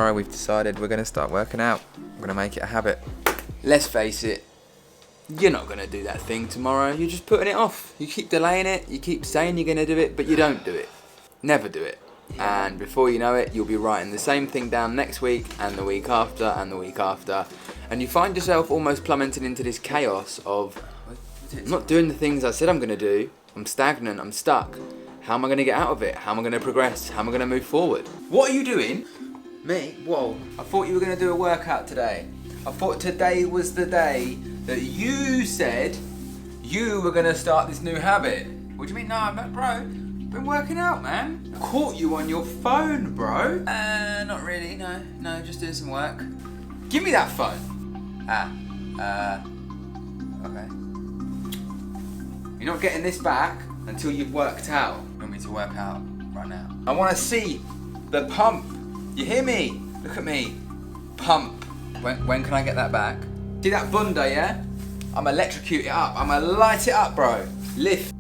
Tomorrow we've decided we're going to start working out. We're going to make it a habit. Let's face it, you're not going to do that thing tomorrow. You're just putting it off. You keep delaying it. You keep saying you're going to do it, but you don't do it. Never do it. Yeah. And before you know it, you'll be writing the same thing down next week and the week after and the week after. And you find yourself almost plummeting into this chaos of, I'm not doing the things I said I'm going to do. I'm stagnant. I'm stuck. How am I going to get out of it? How am I going to progress? How am I going to move forward? What are you doing? Me? Whoa. I thought you were going to do a workout today. I thought today was the day that you said you were going to start this new habit. What do you mean? No, I'm not, bro. I've been working out, man. I caught you on your phone, bro. Not really. No, just doing some work. Give me that phone. Okay. You're not getting this back until you've worked out. You want me to work out right now? I want to see the pump. You hear me? Look at me. Pump. When can I get that back? See that bunda, yeah? I'ma electrocute it up. I'ma light it up, bro. Lift.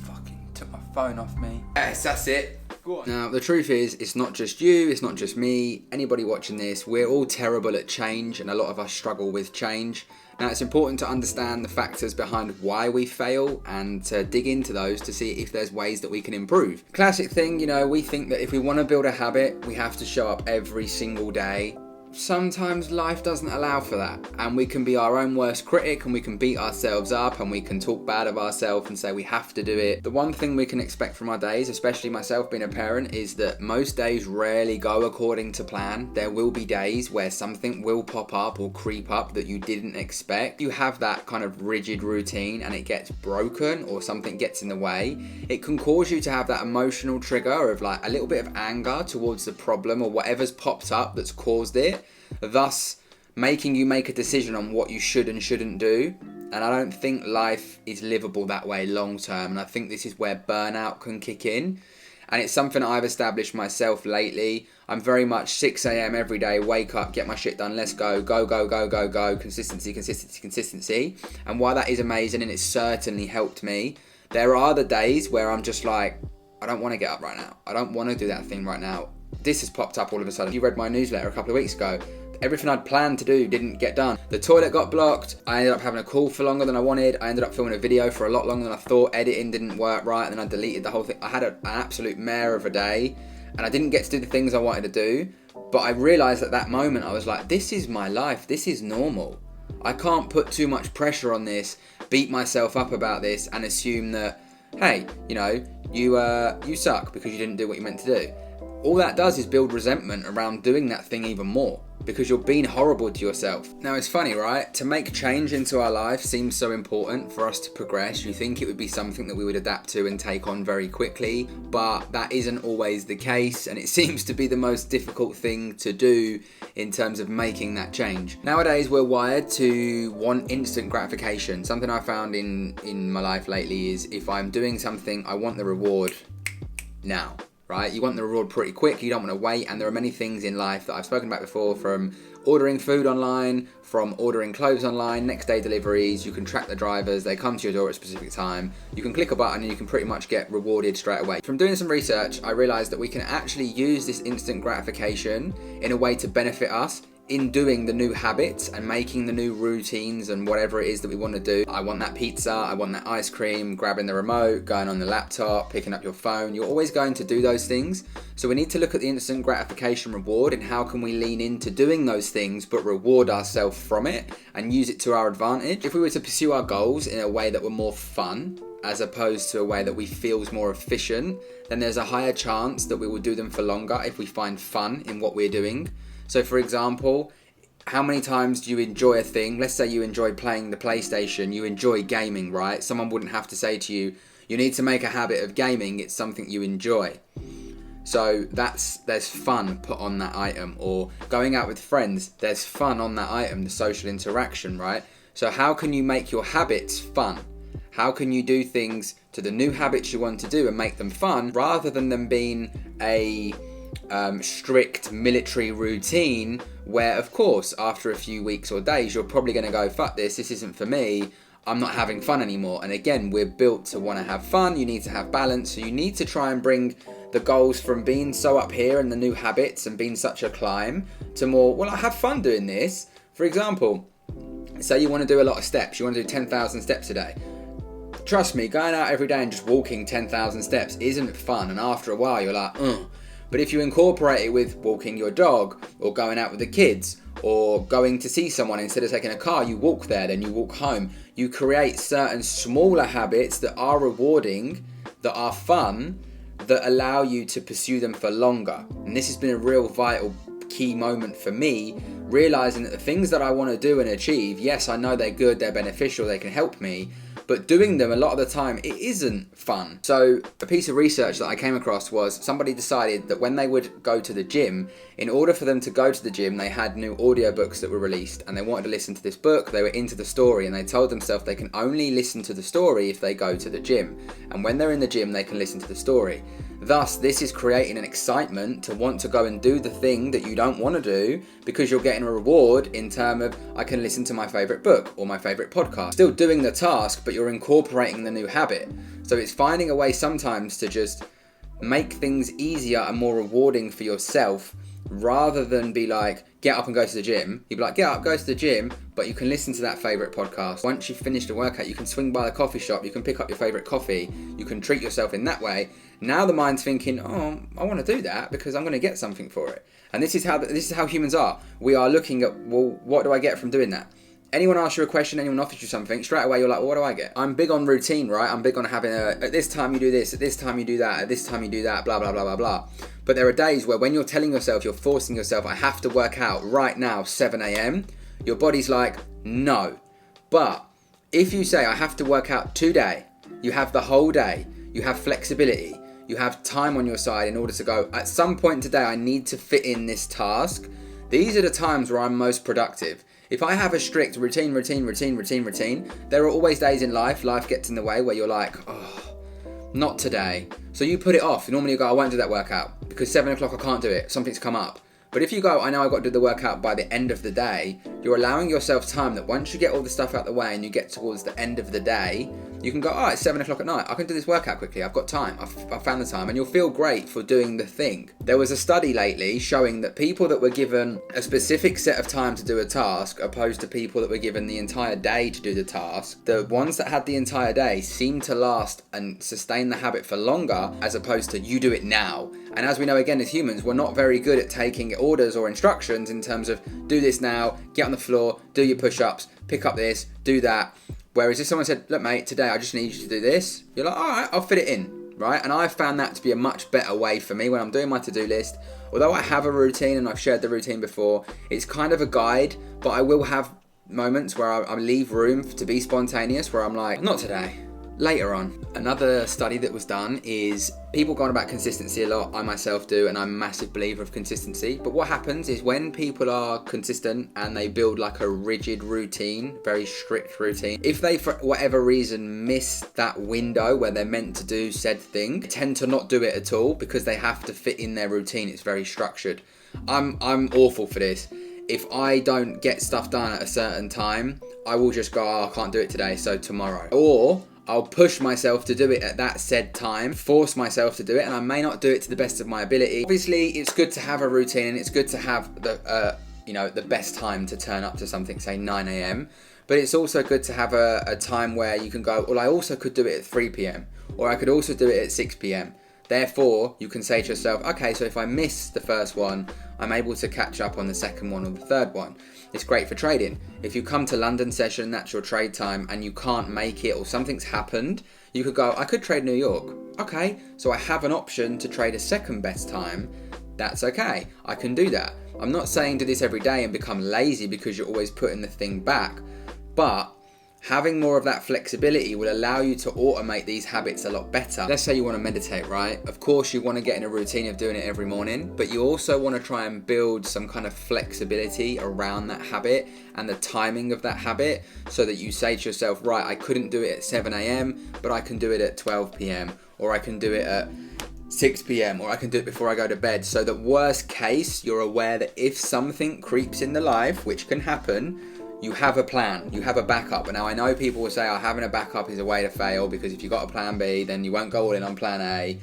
Fucking took my phone off me. Yes, that's it. Go on. Now, the truth is, it's not just you, it's not just me. Anybody watching this, we're all terrible at change, and a lot of us struggle with change. Now, it's important to understand the factors behind why we fail and to dig into those to see if there's ways that we can improve. Classic thing, we think that if we want to build a habit, we have to show up every single day. Sometimes life doesn't allow for that, and we can be our own worst critic, and we can beat ourselves up, and we can talk bad of ourselves and say we have to do it. The one thing we can expect from our days, especially myself being a parent, is that most days rarely go according to plan. There will be days where something will pop up or creep up that you didn't expect. You have that kind of rigid routine and it gets broken or something gets in the way. It can cause you to have that emotional trigger of like a little bit of anger towards the problem or whatever's popped up that's caused it, thus making you make a decision on what you should and shouldn't do. And I don't think life is livable that way long term, and I think this is where burnout can kick in. And it's something I've established myself lately. I'm very much 6 a.m. every day, wake up, get my shit done, let's go, consistency. And while that is amazing and it's certainly helped me, there are the days where I'm just like, I don't want to get up right now. I don't want to do that thing right now. This has popped up all of a sudden. You read my newsletter a couple of weeks ago. Everything I'd planned to do didn't get done. The toilet got blocked. I ended up having a call for longer than I wanted. I ended up filming a video for a lot longer than I thought. Editing didn't work right, and then I deleted the whole thing. I had an absolute mare of a day, and I didn't get to do the things I wanted to do. But I realised at that moment, I was like, this is my life. This is normal. I can't put too much pressure on this, beat myself up about this, and assume that, hey, you suck because you didn't do what you meant to do. All that does is build resentment around doing that thing even more, because you're being horrible to yourself. Now, it's funny, right? To make change into our life seems so important for us to progress. You think it would be something that we would adapt to and take on very quickly, but that isn't always the case, and it seems to be the most difficult thing to do in terms of making that change. Nowadays, we're wired to want instant gratification. Something I found in my life lately is if I'm doing something, I want the reward now. Right? You want the reward pretty quick, you don't want to wait, and there are many things in life that I've spoken about before, from ordering food online, from ordering clothes online, next day deliveries, you can track the drivers, they come to your door at a specific time, you can click a button and you can pretty much get rewarded straight away. From doing some research, I realised that we can actually use this instant gratification in a way to benefit us in doing the new habits and making the new routines and whatever it is that we want to do. I want that pizza, I want that ice cream, grabbing the remote, going on the laptop, picking up your phone. You're always going to do those things. So we need to look at the instant gratification reward and how can we lean into doing those things but reward ourselves from it and use it to our advantage. If we were to pursue our goals in a way that were more fun, as opposed to a way that we feel is more efficient, then there's a higher chance that we will do them for longer if we find fun in what we're doing. So for example, how many times do you enjoy a thing? Let's say you enjoy playing the PlayStation, you enjoy gaming, right? Someone wouldn't have to say to you, you need to make a habit of gaming, it's something you enjoy. So there's fun put on that item. Or going out with friends, there's fun on that item, the social interaction, right? So how can you make your habits fun? How can you do things to the new habits you want to do and make them fun, rather than them being a strict military routine where, of course, after a few weeks or days, you're probably going to go, fuck this isn't for me, I'm not having fun anymore. And again, we're built to want to have fun, you need to have balance, so you need to try and bring the goals from being so up here and the new habits and being such a climb to more, well, I have fun doing this. For example, say you want to do a lot of steps, you want to do 10,000 steps a day. Trust me, going out every day and just walking 10,000 steps isn't fun, and after a while you're like, ugh. But if you incorporate it with walking your dog, or going out with the kids, or going to see someone, instead of taking a car, you walk there, then you walk home. You create certain smaller habits that are rewarding, that are fun, that allow you to pursue them for longer. And this has been a real vital key moment for me, realizing that the things that I want to do and achieve, yes, I know they're good, they're beneficial, they can help me, but doing them a lot of the time, it isn't fun. So a piece of research that I came across was somebody decided that when they would go to the gym, in order for them to go to the gym, they had new audiobooks that were released and they wanted to listen to this book. They were into the story and they told themselves they can only listen to the story if they go to the gym. And when they're in the gym, they can listen to the story. Thus, this is creating an excitement to want to go and do the thing that you don't want to do, because you're getting a reward in terms of, I can listen to my favourite book or my favourite podcast. Still doing the task, but you're incorporating the new habit. So it's finding a way sometimes to just make things easier and more rewarding for yourself, rather than be like, get up and go to the gym. You'd be like, get up, go to the gym, but you can listen to that favourite podcast. Once you've finished the workout, you can swing by the coffee shop, you can pick up your favourite coffee, you can treat yourself in that way. Now the mind's thinking, oh, I want to do that because I'm going to get something for it. And this is how humans are. We are looking at, well, what do I get from doing that? Anyone asks you a question, anyone offers you something, straight away you're like, well, what do I get? I'm big on routine, right? I'm big on having at this time you do this, at this time you do that, at this time you do that, blah, blah, blah, blah, blah. But there are days where when you're telling yourself, you're forcing yourself, I have to work out right now, 7 a.m, your body's like, no. But if you say, I have to work out today, you have the whole day, you have flexibility, you have time on your side in order to go, at some point today, I need to fit in this task. These are the times where I'm most productive. If I have a strict routine, there are always days in life gets in the way where you're like, oh, not today. So you put it off. Normally you go, I won't do that workout because 7 o'clock I can't do it. Something's come up. But if you go, I know I've got to do the workout by the end of the day, you're allowing yourself time that once you get all the stuff out the way and you get towards the end of the day, you can go, oh, it's 7 o'clock at night. I can do this workout quickly. I've got time. I've found the time. And you'll feel great for doing the thing. There was a study lately showing that people that were given a specific set of time to do a task, opposed to people that were given the entire day to do the task, the ones that had the entire day seemed to last and sustain the habit for longer, as opposed to you do it now. And as we know, again, as humans, we're not very good at taking orders or instructions in terms of do this now, get on the floor, do your push-ups, pick up this, do that. Whereas if someone said, look, mate, today I just need you to do this, you're like, all right, I'll fit it in, right? And I've found that to be a much better way for me when I'm doing my to-do list. Although I have a routine and I've shared the routine before, it's kind of a guide, but I will have moments where I leave room to be spontaneous, where I'm like, not today. Later on. Another study that was done is people go on about consistency a lot. I myself do, and I'm a massive believer of consistency. But what happens is when people are consistent and they build like a rigid routine, very strict routine, if they for whatever reason miss that window where they're meant to do said thing, they tend to not do it at all because they have to fit in their routine. It's very structured. I'm awful for this. If I don't get stuff done at a certain time, I will just go, oh, I can't do it today, so tomorrow. Or I'll push myself to do it at that said time, force myself to do it, and I may not do it to the best of my ability. Obviously, it's good to have a routine, and it's good to have the best time to turn up to something, say 9 a.m. But it's also good to have a time where you can go, well, I also could do it at 3 p.m. or I could also do it at 6 p.m. Therefore, you can say to yourself, okay, so if I miss the first one, I'm able to catch up on the second one or the third one. It's great for trading. If you come to London session, that's your trade time, and you can't make it or something's happened, you could go, I could trade New York. Okay, so I have an option to trade a second best time. That's okay. I can do that. I'm not saying do this every day and become lazy because you're always putting the thing back, but having more of that flexibility will allow you to automate these habits a lot better. Let's say you want to meditate, right? Of course you want to get in a routine of doing it every morning, but you also want to try and build some kind of flexibility around that habit and the timing of that habit, so that you say to yourself, right, I couldn't do it at 7 a.m, but I can do it at 12 p.m, or I can do it at 6 p.m, or I can do it before I go to bed. So that worst case, you're aware that if something creeps in the life, which can happen, you have a plan, you have a backup. And now I know people will say, oh, having a backup is a way to fail, because if you've got a plan B, then you won't go all in on plan A.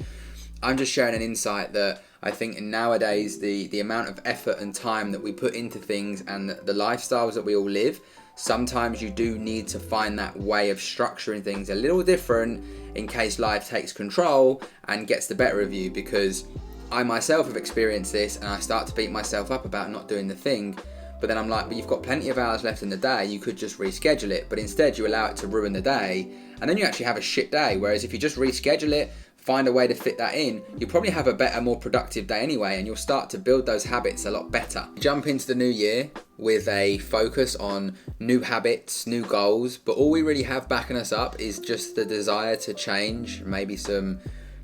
I'm just sharing an insight that I think nowadays the amount of effort and time that we put into things and the lifestyles that we all live, sometimes you do need to find that way of structuring things a little different in case life takes control and gets the better of you. Because I myself have experienced this, and I start to beat myself up about not doing the thing, but then I'm like, but you've got plenty of hours left in the day, you could just reschedule it. But instead you allow it to ruin the day, and then you actually have a shit day. Whereas if you just reschedule it, find a way to fit that in, you'll probably have a better, more productive day anyway, and you'll start to build those habits a lot better. Jump into the new year with a focus on new habits, new goals, but all we really have backing us up is just the desire to change, maybe some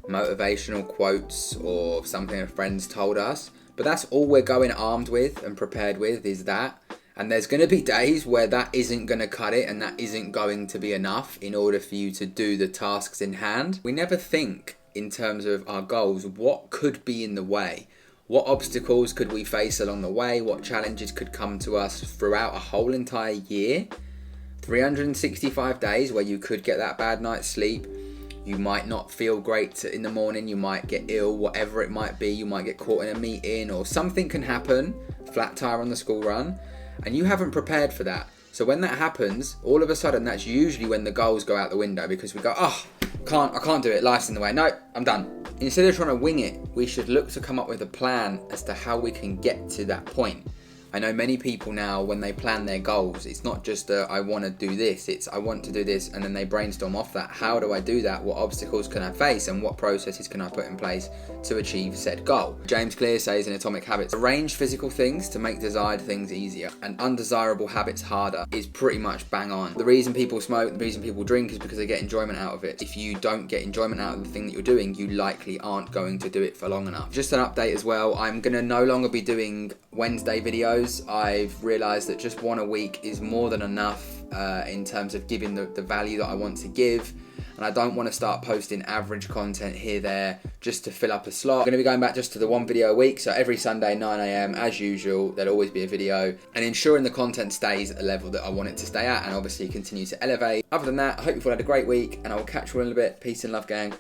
motivational quotes or something a friend's told us. But that's all we're going armed with and prepared with, is that. And there's going to be days where that isn't going to cut it, and that isn't going to be enough in order for you to do the tasks in hand. We never think in terms of our goals, what could be in the way? What obstacles could we face along the way? What challenges could come to us throughout a whole entire year? 365 days where you could get that bad night's sleep. You might not feel great in the morning. You might get ill, whatever it might be. You might get caught in a meeting, or something can happen, flat tire on the school run, and you haven't prepared for that. So when that happens, all of a sudden, that's usually when the goals go out the window, because we go, oh, I can't do it, life's in the way, no, I'm done. Instead of trying to wing it, we should look to come up with a plan as to how we can get to that point. I know many people now, when they plan their goals, it's not just I want to do this, it's I want to do this, and then they brainstorm off that. How do I do that? What obstacles can I face, and what processes can I put in place to achieve said goal? James Clear says in Atomic Habits, arrange physical things to make desired things easier and undesirable habits harder, is pretty much bang on. The reason people smoke, the reason people drink, is because they get enjoyment out of it. If you don't get enjoyment out of the thing that you're doing, you likely aren't going to do it for long enough. Just an update as well, I'm going to no longer be doing Wednesday videos. I've realised that just one a week is more than enough in terms of giving the value that I want to give, and I don't want to start posting average content here there just to fill up a slot. I'm going to be going back just to the one video a week, so every Sunday 9 AM as usual there'll always be a video, and ensuring the content stays at the level that I want it to stay at, and obviously continue to elevate. Other than that, I hope you've all had a great week, and I will catch you all in a bit. Peace and love, gang.